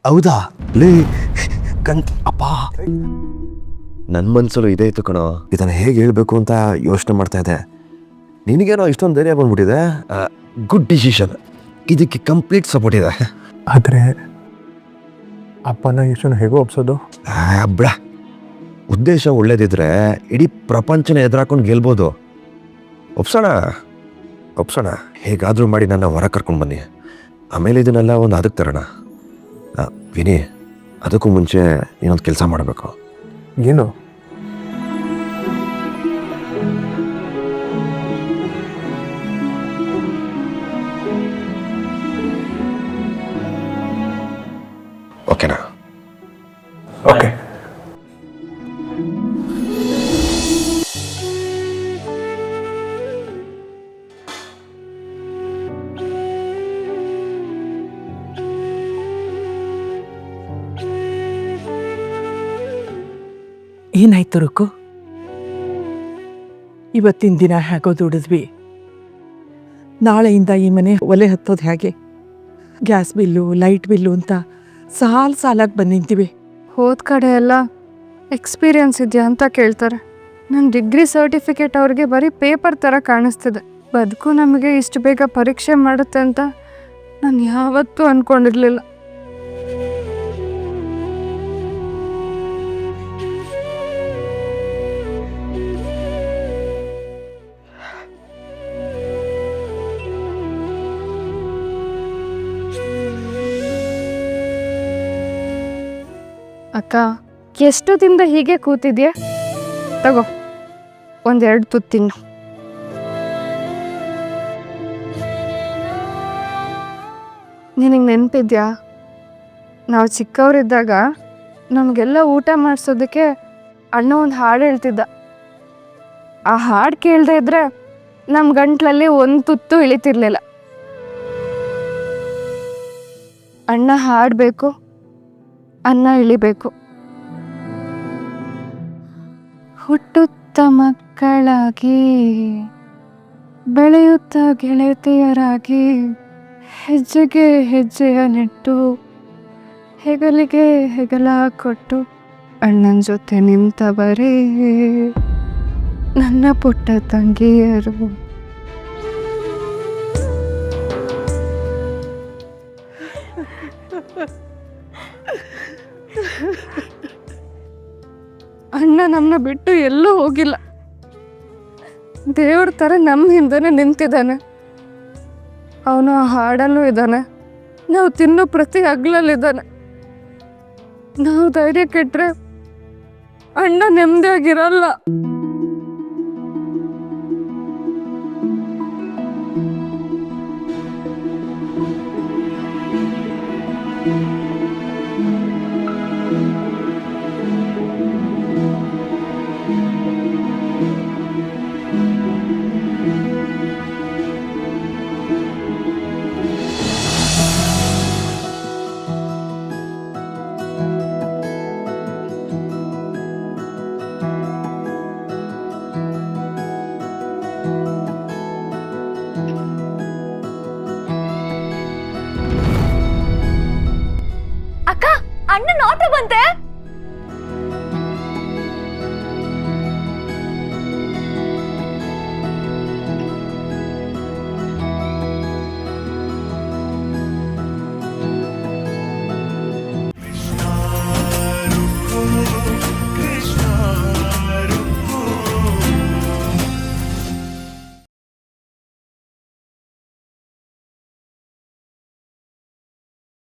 ಹೌದಾ ಲೇ ಅಪ್ಪ ನನ್ನ ಮನಸ್ಸಲ್ಲೂ ಇದೇ ಇತ್ತು ಕಣೋ. ಇದನ್ನು ಹೇಗೆ ಹೇಳಬೇಕು ಅಂತ ಯೋಚನೆ ಮಾಡ್ತಾ ಇದ್ದೆ. ನಿನಗೇನೋ ಇಷ್ಟೊಂದು ಧೈರ್ಯ ಬಂದ್ಬಿಟ್ಟಿದೆ. ಗುಡ್ ಡಿಸಿಷನ್, ಇದಕ್ಕೆ ಕಂಪ್ಲೀಟ್ ಸಪೋರ್ಟ್ ಇದೆ. ಆದರೆ ಅಪ್ಪನ ಯೋಚನೆ ಹೇಗೋ ಒಪ್ಸೋದು? ಬಿಡ, ಉದ್ದೇಶ ಒಳ್ಳೇದಿದ್ರೆ ಇಡೀ ಪ್ರಪಂಚನ ಎದುರಾಕೊಂಡು ಗೆಲ್ಬೋದು. ಒಪ್ಸೋಣ. ಹೇಗಾದರೂ ಮಾಡಿ ನನ್ನ ಹೊರ ಕರ್ಕೊಂಡು ಬನ್ನಿ. ಆಮೇಲೆ ಇದನ್ನೆಲ್ಲ ಒಂದು ಅದಕ್ಕೆ ತರೋಣ. ವಿನಿ, ಅದಕ್ಕೂ ಮುಂಚೆ ಇನ್ನೊಂದು ಕೆಲಸ ಮಾಡಬೇಕು. ಏನು? ಓಕೆನಾ? ಓಕೆ. ಏನಾಯ್ತು ರುಕ್ಕು? ಇವತ್ತಿನ ದಿನ ಹೇಗೋ ದುಡಿದ್ವಿ. ನಾಳೆಯಿಂದ ಈ ಮನೆ ಒಲೆ ಹತ್ತೋದು ಹೇಗೆ? ಗ್ಯಾಸ್ ಬಿಲ್ಲು, ಲೈಟ್ ಬಿಲ್ಲು ಅಂತ ಸಾಲಾಗಿ ಬಂದು ನಿಂತೀವಿ. ಹೋದ ಕಡೆ ಎಲ್ಲ ಎಕ್ಸ್ಪೀರಿಯನ್ಸ್ ಇದೆಯಾ ಅಂತ ಕೇಳ್ತಾರೆ. ನನ್ನ ಡಿಗ್ರಿ ಸರ್ಟಿಫಿಕೇಟ್ ಅವ್ರಿಗೆ ಬರೀ ಪೇಪರ್ ಥರ ಕಾಣಿಸ್ತಿದೆ. ಬದುಕು ನಮಗೆ ಇಷ್ಟು ಬೇಗ ಪರೀಕ್ಷೆ ಮಾಡುತ್ತೆ ಅಂತ ನಾನು ಯಾವತ್ತೂ ಅಂದ್ಕೊಂಡಿರಲಿಲ್ಲ. ಅಕ್ಕ, ಎಷ್ಟು ದಿನದ ಹೀಗೆ ಕೂತಿದ್ಯಾ? ತಗೋ, ಒಂದೆರಡು ತುತ್ತು ತಿನ್ನು. ನಿನಗೆ ನೆನಪಿದ್ಯಾ, ನಾವು ಚಿಕ್ಕವರಿದ್ದಾಗ ನಮಗೆಲ್ಲ ಊಟ ಮಾಡಿಸೋದಕ್ಕೆ ಅಣ್ಣ ಒಂದು ಹಾಡು ಹೇಳ್ತಿದ್ದ. ಆ ಹಾಡು ಕೇಳದೆ ಇದ್ರೆ ನಮ್ಮ ಗಂಟ್ಲಲ್ಲಿ ಒಂದು ತುತ್ತು ಇಳಿತಿರ್ಲಿಲ್ಲ. ಅಣ್ಣ ಹಾಡಬೇಕು, ಅನ್ನ ಇಳಿಬೇಕು. ಹುಟ್ಟುತ್ತ ಮಕ್ಕಳಾಗಿ, ಬೆಳೆಯುತ್ತ ಗೆಳತಿಯರಾಗಿ, ಹೆಜ್ಜೆಗೆ ಹೆಜ್ಜೆಯ ನೆಟ್ಟು, ಹೆಗಲಿಗೆ ಹೆಗಲ ಕೊಟ್ಟು ಅಣ್ಣನ ಜೊತೆ ನಿಂತವರೇ ನನ್ನ ಪುಟ್ಟ ತಂಗಿಯರು. ಅಣ್ಣ ನಮ್ಮನ್ನ ಬಿಟ್ಟು ಎಲ್ಲೂ ಹೋಗಿಲ್ಲ. ದೇವ್ರ ಥರ ನಮ್ಮ ಹಿಂದೆನೇ ನಿಂತಿದ್ದಾನೆ. ಅವನು ಆ ಹಾಡಲ್ಲೂ ಇದ್ದಾನೆ, ನಾವು ತಿನ್ನೋ ಪ್ರತಿ ಹಗ್ಲಲ್ಲಿದ್ದಾನೆ. ನಾವು ಧೈರ್ಯ ಕೆಟ್ಟರೆ ಅಣ್ಣ ನೆಮ್ಮದಿಯಾಗಿರಲ್ಲ. ಅಕ್ಕ, ಅಣ್ಣನ ಆಟೋ ಬಂತೆ.